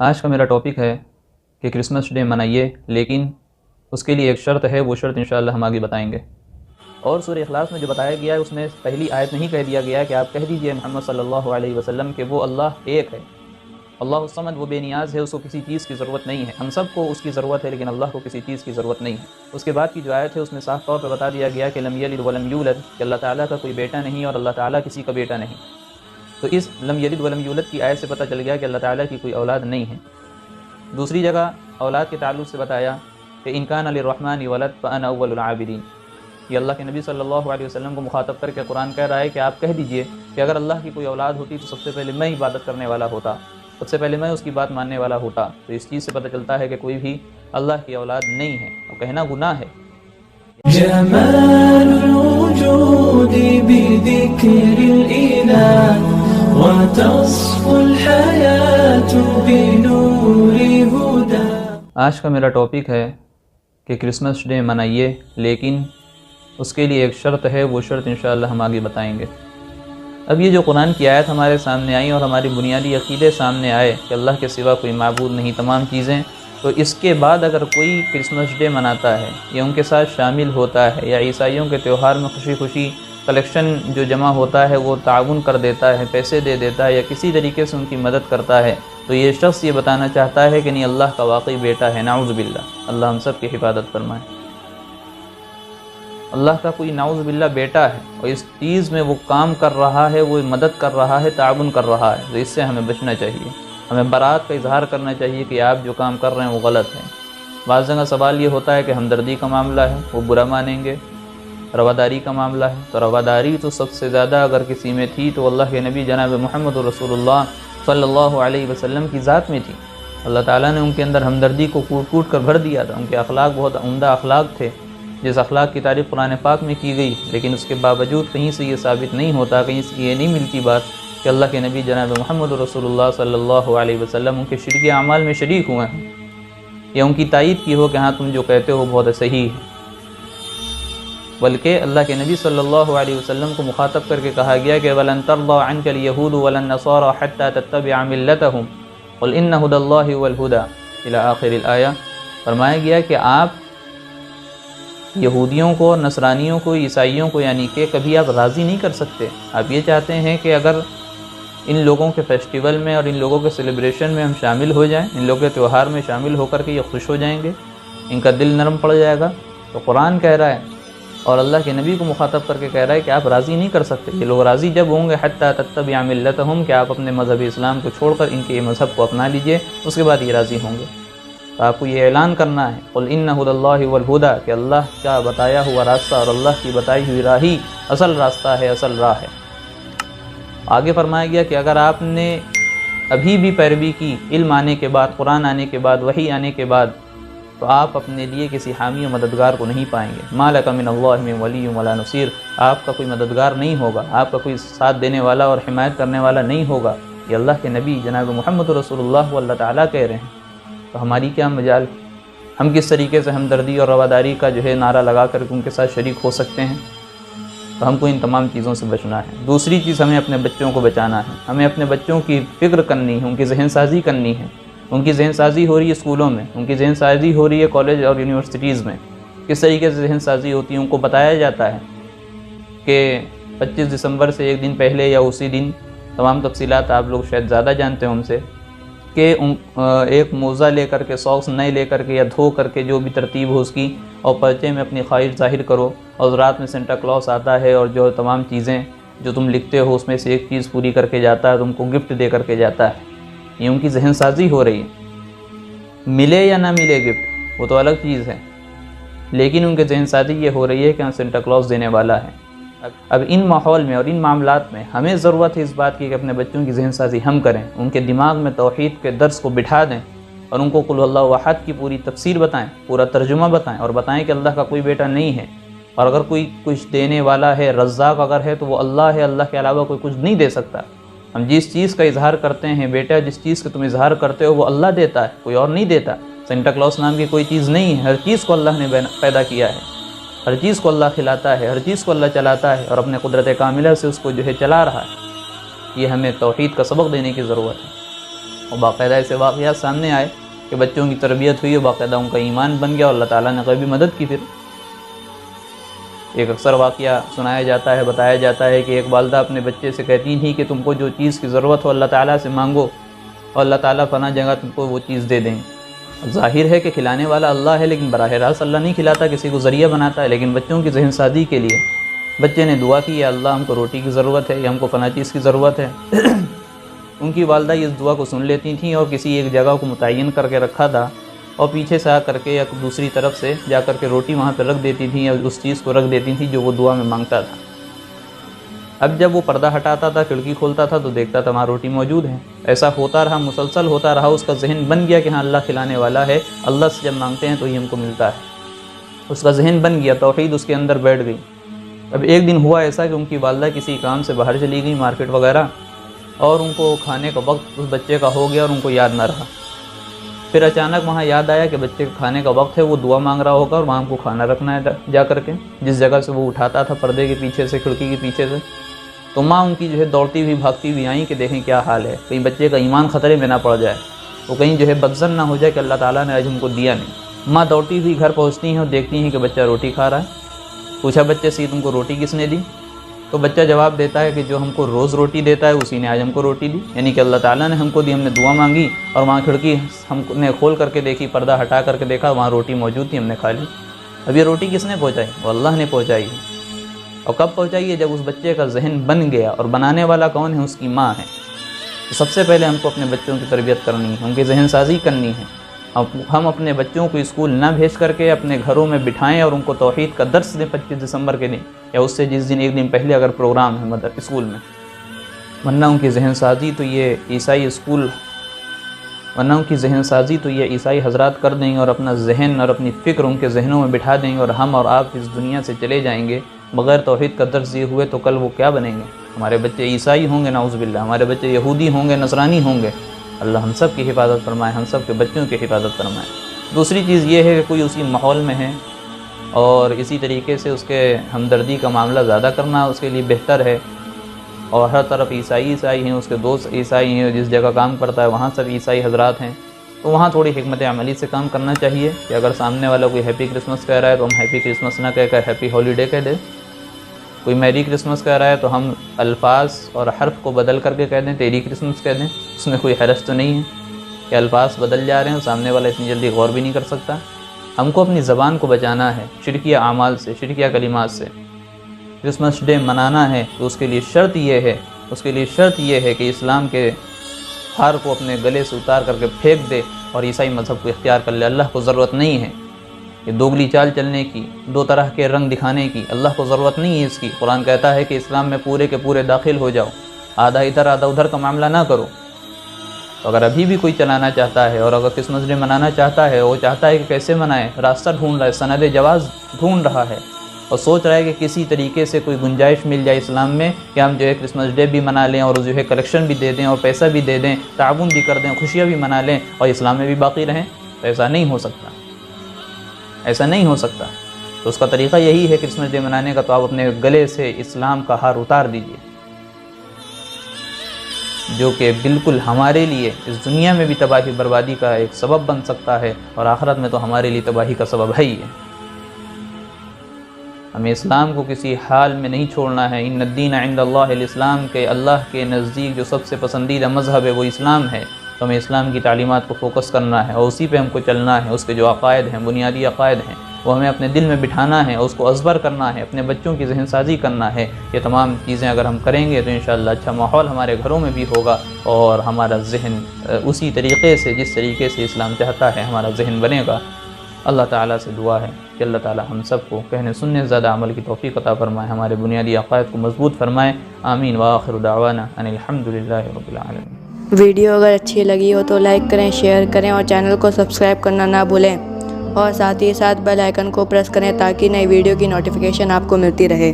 آج کا میرا ٹاپک ہے کہ کرسمس ڈے منائیے، لیکن اس کے لیے ایک شرط ہے، وہ شرط انشاءاللہ ہم آگے بتائیں گے۔ اور سورہ اخلاص میں جو بتایا گیا ہے اس میں پہلی آیت نہیں کہہ دیا گیا ہے کہ آپ کہہ دیجئے محمد صلی اللہ علیہ وسلم کہ وہ اللہ ایک ہے، اللہ الصمد، وہ بے نیاز ہے، اس کو کسی چیز کی ضرورت نہیں ہے۔ ہم سب کو اس کی ضرورت ہے لیکن اللہ کو کسی چیز کی ضرورت نہیں ہے۔ اس کے بعد کی جو آیت ہے اس میں صاف طور پہ بتا دیا گیا کہ لم یلد ولم یولد، کہ اللہ تعالیٰ کا کوئی بیٹا نہیں اور اللہ تعالیٰ کسی کا بیٹا نہیں۔ تو اس لم یلد ولم یولد کی آیت سے پتہ چل گیا کہ اللہ تعالیٰ کی کوئی اولاد نہیں ہے۔ دوسری جگہ اولاد کے تعلق سے بتایا کہ ان کان للرحمن ولد فانا اول العابدین۔ یہ اللہ کے نبی صلی اللہ علیہ وسلم کو مخاطب کر کے قرآن کہہ رہا ہے کہ آپ کہہ دیجئے کہ اگر اللہ کی کوئی اولاد ہوتی تو سب سے پہلے میں عبادت کرنے والا ہوتا، سب سے پہلے میں اس کی بات ماننے والا ہوتا۔ تو اس چیز سے پتہ چلتا ہے کہ کوئی بھی اللہ کی اولاد نہیں ہے، اور کہنا گناہ ہے۔ جمال الوجود بذكر الإله وتصفو الحياة بنور هدى۔ آج کا میرا ٹاپک ہے کہ کرسمس ڈے منائیے، لیکن اس کے لیے ایک شرط ہے، وہ شرط انشاءاللہ ہم آگے بتائیں گے۔ اب یہ جو قرآن کی آیت ہمارے سامنے آئی اور ہماری بنیادی عقیدے سامنے آئے کہ اللہ کے سوا کوئی معبود نہیں، تمام چیزیں، تو اس کے بعد اگر کوئی کرسمس ڈے مناتا ہے یا ان کے ساتھ شامل ہوتا ہے یا عیسائیوں کے تہوار میں خوشی خوشی کلیکشن جو جمع ہوتا ہے وہ تعاون کر دیتا ہے، پیسے دے دیتا ہے یا کسی طریقے سے ان کی مدد کرتا ہے، تو یہ شخص یہ بتانا چاہتا ہے کہ نہیں، اللہ کا واقعی بیٹا ہے۔ نعوذ باللہ، اللہ ہم سب کی حفاظت فرمائے۔ اللہ کا کوئی نعوذ باللہ بیٹا ہے اور اس چیز میں وہ کام کر رہا ہے، وہ مدد کر رہا ہے، تعاون کر رہا ہے، تو اس سے ہمیں بچنا چاہیے۔ ہمیں برات کا اظہار کرنا چاہیے کہ آپ جو کام کر رہے ہیں وہ غلط ہے۔ بعض جگہ سوال یہ ہوتا ہے کہ ہمدردی کا معاملہ ہے، وہ برا مانیں گے، رواداری کا معاملہ ہے، تو رواداری تو سب سے زیادہ اگر کسی میں تھی تو اللہ کے نبی جناب محمد رسول اللہ صلی اللہ علیہ وسلم کی ذات میں تھی۔ اللہ تعالیٰ نے ان کے اندر ہمدردی کو کوٹ کوٹ کر بھر دیا تھا۔ ان کے اخلاق بہت عمدہ اخلاق تھے، جس اخلاق کی تعریف قرآن پاک میں کی گئی، لیکن اس کے باوجود کہیں سے یہ ثابت نہیں ہوتا، کہیں سے یہ نہیں ملتی بات کہ اللہ کے نبی جناب محمد رسول اللہ صلی اللہ علیہ وسلم ان کے شرکی اعمال میں شریک ہوئے ہیں یا ان کی تائید کی ہو کہ ہاں تم جو کہتے ہو بہت صحیح ہے۔ بلکہ اللہ کے نبی صلی اللہ علیہ وسلم کو مخاطب کر کے کہا گیا کہ وَلَن تَرْضَىٰ عَنْكَ الْيَهُودُ وَلَا النَّصَارَىٰ حَتَّىٰ تَتَّبِعَ مِلَّتَهُمْ قُلْ إِنَّ هُدَى اللَّهِ هُوَ الْهُدَىٰ إِلَىٰ آخِرِ الْآيَةِ۔ فرمایا گیا کہ آپ یہودیوں کو، نصرانیوں کو، عیسائیوں کو یعنی کہ کبھی آپ راضی نہیں کر سکتے۔ آپ یہ چاہتے ہیں کہ اگر ان لوگوں کے فیسٹیول میں اور ان لوگوں کے سیلیبریشن میں ہم شامل ہو جائیں، ان لوگوں کے تہوار میں شامل ہو کر کے یہ خوش ہو جائیں گے، ان کا دل نرم پڑ جائے گا۔ تو قرآن کہہ رہا ہے اور اللہ کے نبی کو مخاطب کر کے کہہ رہا ہے کہ آپ راضی نہیں کر سکتے۔ یہ لوگ راضی جب ہوں گے حتیٰ تتبع ملتہم، کہ آپ اپنے مذہب اسلام کو چھوڑ کر ان کے مذہب کو اپنا لیجئے، اس کے بعد یہ راضی ہوں گے۔ تو آپ کو یہ اعلان کرنا ہے قل ان ھدی اللہ هو الہدی، کہ اللہ کا بتایا ہوا راستہ اور اللہ کی بتائی ہوئی راہ ہی اصل راستہ ہے، اصل راہ ہے۔ آگے فرمایا گیا کہ اگر آپ نے ابھی بھی پیروی کی علم آنے کے بعد، قرآن آنے کے بعد، وحی آنے کے بعد، تو آپ اپنے لیے کسی حامی و مددگار کو نہیں پائیں گے۔ ما لک من اللہ من ولی ولا نصیر، آپ کا کوئی مددگار نہیں ہوگا، آپ کا کوئی ساتھ دینے والا اور حمایت کرنے والا نہیں ہوگا۔ یہ اللہ کے نبی جناب محمد رسول اللہ کو اللہ تعالیٰ کہہ رہے ہیں، تو ہماری کیا مجال؟ ہم کس طریقے سے ہمدردی اور رواداری کا جو ہے نعرہ لگا کر ان کے ساتھ شریک ہو سکتے ہیں؟ تو ہم کو ان تمام چیزوں سے بچنا ہے۔ دوسری چیز، ہمیں اپنے بچوں کو بچانا ہے، ہمیں اپنے بچوں کی فکر کرنی ہے، ان کی ذہن سازی کرنی ہے۔ ان کی ذہن سازی ہو رہی ہے اسکولوں میں، ان کی ذہن سازی ہو رہی ہے کالج اور یونیورسٹیز میں۔ کس طریقے سے ذہن سازی ہوتی ہے؟ ان کو بتایا جاتا ہے کہ 25 دسمبر سے ایک دن پہلے یا اسی دن، تمام تفصیلات آپ لوگ شاید زیادہ جانتے ہیں ہم سے، کہ ایک موزہ لے کر کے، ساکس نئے لے کر کے یا دھو کر کے، جو بھی ترتیب ہو اس کی، اور پرچے میں اپنی خواہش ظاہر کرو، اور رات میں سینٹا کلاس آتا ہے اور جو تمام چیزیں جو تم لکھتے ہو اس میں سے ایک چیز پوری کر کے جاتا ہے، تم کو گفٹ دے کر کے جاتا ہے۔ یہ ان کی ذہن سازی ہو رہی ہے۔ ملے یا نہ ملے گفٹ وہ تو الگ چیز ہے، لیکن ان کے ذہن سازی یہ ہو رہی ہے کہ سینٹا کلاس دینے والا ہے۔ اب ان ماحول میں اور ان معاملات میں ہمیں ضرورت ہے اس بات کی کہ اپنے بچوں کی ذہن سازی ہم کریں، ان کے دماغ میں توحید کے درس کو بٹھا دیں اور ان کو قل اللہ احد کی پوری تفسیر بتائیں، پورا ترجمہ بتائیں، اور بتائیں کہ اللہ کا کوئی بیٹا نہیں ہے، اور اگر کوئی کچھ دینے والا ہے، رزاق اگر ہے، تو وہ اللہ ہے، اللہ کے علاوہ کوئی کچھ نہیں دے سکتا۔ ہم جس چیز کا اظہار کرتے ہیں بیٹا، جس چیز کا تم اظہار کرتے ہو وہ اللہ دیتا ہے، کوئی اور نہیں دیتا۔ سینٹا کلاس نام کی کوئی چیز نہیں ہے، ہر چیز کو اللہ نے پیدا کیا ہے، ہر چیز کو اللہ کھلاتا ہے، ہر چیز کو اللہ چلاتا ہے، اور اپنے قدرت کاملہ سے اس کو جو ہے چلا رہا ہے۔ یہ ہمیں توحید کا سبق دینے کی ضرورت ہے۔ اور باقاعدہ ایسے واقعات سامنے آئے کہ بچوں کی تربیت ہوئی اور باقاعدہ ان کا ایمان بن گیا اور اللہ تعالیٰ نے کبھی مدد کی. پھر ایک اکثر واقعہ سنایا جاتا ہے، بتایا جاتا ہے کہ ایک والدہ اپنے بچے سے کہتی تھی کہ تم کو جو چیز کی ضرورت ہو اللہ تعالیٰ سے مانگو اور اللہ تعالیٰ فلاں جگہ تم کو وہ چیز دے دیں. ظاہر ہے کہ کھلانے والا اللہ ہے، لیکن براہ راست اللہ نہیں کھلاتا، کسی کو ذریعہ بناتا ہے. لیکن بچوں کی ذہن سازی کے لیے بچے نے دعا کی، یا اللہ ہم کو روٹی کی ضرورت ہے یا ہم کو فلاں چیز کی ضرورت ہے. ان کی والدہ اس دعا کو سن لیتی تھیں اور کسی ایک جگہ کو متعین کر کے رکھا تھا اور پیچھے سے آ کر کے یا دوسری طرف سے جا کر کے روٹی وہاں پہ رکھ دیتی تھیں یا اس چیز کو رکھ دیتی تھیں جو وہ دعا میں مانگتا تھا. اب جب وہ پردہ ہٹاتا تھا، کھڑکی کھولتا تھا تو دیکھتا تھا وہاں روٹی موجود ہے. ایسا ہوتا رہا، مسلسل ہوتا رہا. اس کا ذہن بن گیا کہ ہاں اللہ کھلانے والا ہے، اللہ سے جب مانگتے ہیں تو ہی ہم کو ملتا ہے. اس کا ذہن بن گیا، توحید اس کے اندر بیٹھ گئی. اب ایک دن ہوا ایسا کہ ان کی والدہ کسی کام سے باہر چلی گئی، مارکیٹ وغیرہ، اور ان کو کھانے کا وقت اس بچے کا ہو گیا اور ان کو یاد نہ رہا. پھر اچانک وہاں یاد آیا کہ بچے کا کھانے کا وقت ہے، وہ دعا مانگ رہا ہوگا اور وہاں کو کھانا رکھنا ہے جا کر کے جس جگہ سے وہ اٹھاتا تھا، پردے کے پیچھے سے، کھڑکی کے پیچھے سے. تو ماں ان کی جو ہے دوڑتی ہوئی بھاگتی ہوئی آئیں کہ دیکھیں کیا حال ہے، کہیں بچے کا ایمان خطرے میں نہ پڑ جائے، وہ کہیں جو ہے بدظن نہ ہو جائے کہ اللہ تعالیٰ نے آج ہم کو دیا نہیں. ماں دوڑتی ہوئی گھر پہنچتی ہیں اور دیکھتی ہیں کہ بچہ روٹی کھا رہا ہے. پوچھا بچے سے تم کو روٹی کس نے دی؟ تو بچہ جواب دیتا ہے کہ جو ہم کو روز روٹی دیتا ہے اسی نے آج ہم کو روٹی دی. یعنی کہ اللہ تعالیٰ نے ہم کو دی، ہم نے دعا مانگی اور وہاں کھڑکی ہم نے کھول کر کے دیکھی، پردہ ہٹا کر کے دیکھا، وہاں روٹی موجود تھی، ہم نے کھا لی. اب یہ روٹی کس نے پہنچائی؟ وہ اللہ نے پہنچائی. اور کب پہنچائی ہے؟ جب اس بچے کا ذہن بن گیا. اور بنانے والا کون ہے؟ اس کی ماں ہے. تو سب سے پہلے ہم کو اپنے بچوں کی تربیت کرنی ہے، ان کی ذہن سازی کرنی ہے. ہم اپنے بچوں کو اسکول نہ بھیج کر کے اپنے گھروں میں بٹھائیں اور ان کو توحید کا درس دیں 25 دسمبر کے دن یا اس سے جس دن ایک دن پہلے اگر پروگرام ہے اسکول میں. ورنہ ان کی ذہن سازی تو یہ عیسائی حضرات کر دیں گے اور اپنا ذہن اور اپنی فکر ان کے ذہنوں میں بٹھا دیں گے اور ہم اور آپ اس دنیا سے چلے جائیں گے بغیر توحید کا درس دیے ہوئے. تو کل وہ کیا بنیں گے؟ ہمارے بچے عیسائی ہوں گے نعوذ باللہ، ہمارے بچے یہودی ہوں گے، نصرانی ہوں گے. اللہ ہم سب کی حفاظت فرمائے، ہم سب کے بچوں کی حفاظت فرمائے. دوسری چیز یہ ہے کہ کوئی اسی ماحول میں ہے اور اسی طریقے سے اس کے ہمدردی کا معاملہ زیادہ کرنا اس کے لیے بہتر ہے. اور ہر طرف عیسائی ہیں، اس کے دوست عیسائی ہیں، جس جگہ کام کرتا ہے وہاں سب عیسائی حضرات ہیں. تو وہاں تھوڑی حکمت عملی سے کام کرنا چاہیے کہ اگر سامنے والا کوئی ہیپی کرسمس کہہ رہا ہے تو ہم ہیپی کرسمس نہ کہہ کر ہیپی ہالیڈے کہہ دیں. کوئی میری کرسمس کہہ رہا ہے تو ہم الفاظ اور حرف کو بدل کر کے کہہ دیں تیری کرسمس کہہ دیں. اس میں کوئی حرج تو نہیں ہے کہ الفاظ بدل جا رہے ہیں، سامنے والا اتنی جلدی غور بھی نہیں کر سکتا. ہم کو اپنی زبان کو بچانا ہے شرکیہ اعمال سے، شرکیہ کلمات سے. کرسمس ڈے منانا ہے تو اس کے لیے شرط یہ ہے کہ اسلام کے ہار کو اپنے گلے سے اتار کر کے پھینک دے اور عیسائی مذہب کو اختیار کر لے. اللہ کو ضرورت نہیں ہے کہ دوگلی چال چلنے کی، دو طرح کے رنگ دکھانے کی. اللہ کو ضرورت نہیں ہے اس کی. قرآن کہتا ہے کہ اسلام میں پورے کے پورے داخل ہو جاؤ، آدھا ادھر آدھا ادھر کا معاملہ نہ کرو. تو اگر ابھی بھی کوئی چلانا چاہتا ہے اور اگر کرسمس ڈے منانا چاہتا ہے، وہ چاہتا ہے کہ کیسے منائے، راستہ ڈھونڈ رہا ہے، سند جواز ڈھونڈ رہا ہے اور سوچ رہا ہے کہ کسی طریقے سے کوئی گنجائش مل جائے اسلام میں کہ ہم جو ہے کرسمس ڈے بھی منا لیں اور جو ہے کلیکشن بھی دے دیں اور پیسہ بھی دے دیں، تعاون بھی کر دیں، خوشیاں بھی منا لیں اور اسلام میں بھی باقی رہیں، تو ایسا نہیں ہو سکتا. تو اس کا طریقہ یہی ہے کرسمس ڈے منانے کا، تو آپ اپنے گلے سے اسلام کا ہار اتار دیجئے، جو کہ بالکل ہمارے لیے اس دنیا میں بھی تباہی بربادی کا ایک سبب بن سکتا ہے اور آخرت میں تو ہمارے لیے تباہی کا سبب ہے ہی ہے. ہمیں اسلام کو کسی حال میں نہیں چھوڑنا ہے. ان الدین عند اللہ الاسلام، کے اللہ کے نزدیک جو سب سے پسندیدہ مذہب ہے وہ اسلام ہے. تو ہمیں اسلام کی تعلیمات کو فوکس کرنا ہے اور اسی پہ ہم کو چلنا ہے. اس کے جو عقائد ہیں، بنیادی عقائد ہیں، وہ ہمیں اپنے دل میں بٹھانا ہے اور اس کو ازبر کرنا ہے، اپنے بچوں کی ذہن سازی کرنا ہے. یہ تمام چیزیں اگر ہم کریں گے تو انشاءاللہ اچھا ماحول ہمارے گھروں میں بھی ہوگا اور ہمارا ذہن اسی طریقے سے جس طریقے سے اسلام چاہتا ہے ہمارا ذہن بنے گا. اللہ تعالیٰ سے دعا ہے کہ اللہ تعالیٰ ہم سب کو کہنے سننے زیادہ عمل کی توفیق عطا فرمائے، ہمارے بنیادی عقائد کو مضبوط فرمائے. آمین. وآخر دعوانا ان الحمدللہ رب العالمین. ویڈیو اگر اچھی لگی ہو تو لائک کریں، شیئر کریں اور چینل کو سبسکرائب کرنا نہ بھولیں اور ساتھ ہی بیل آئیکن کو پریس کریں تاکہ نئی ویڈیو کی نوٹیفیکیشن آپ کو ملتی رہے.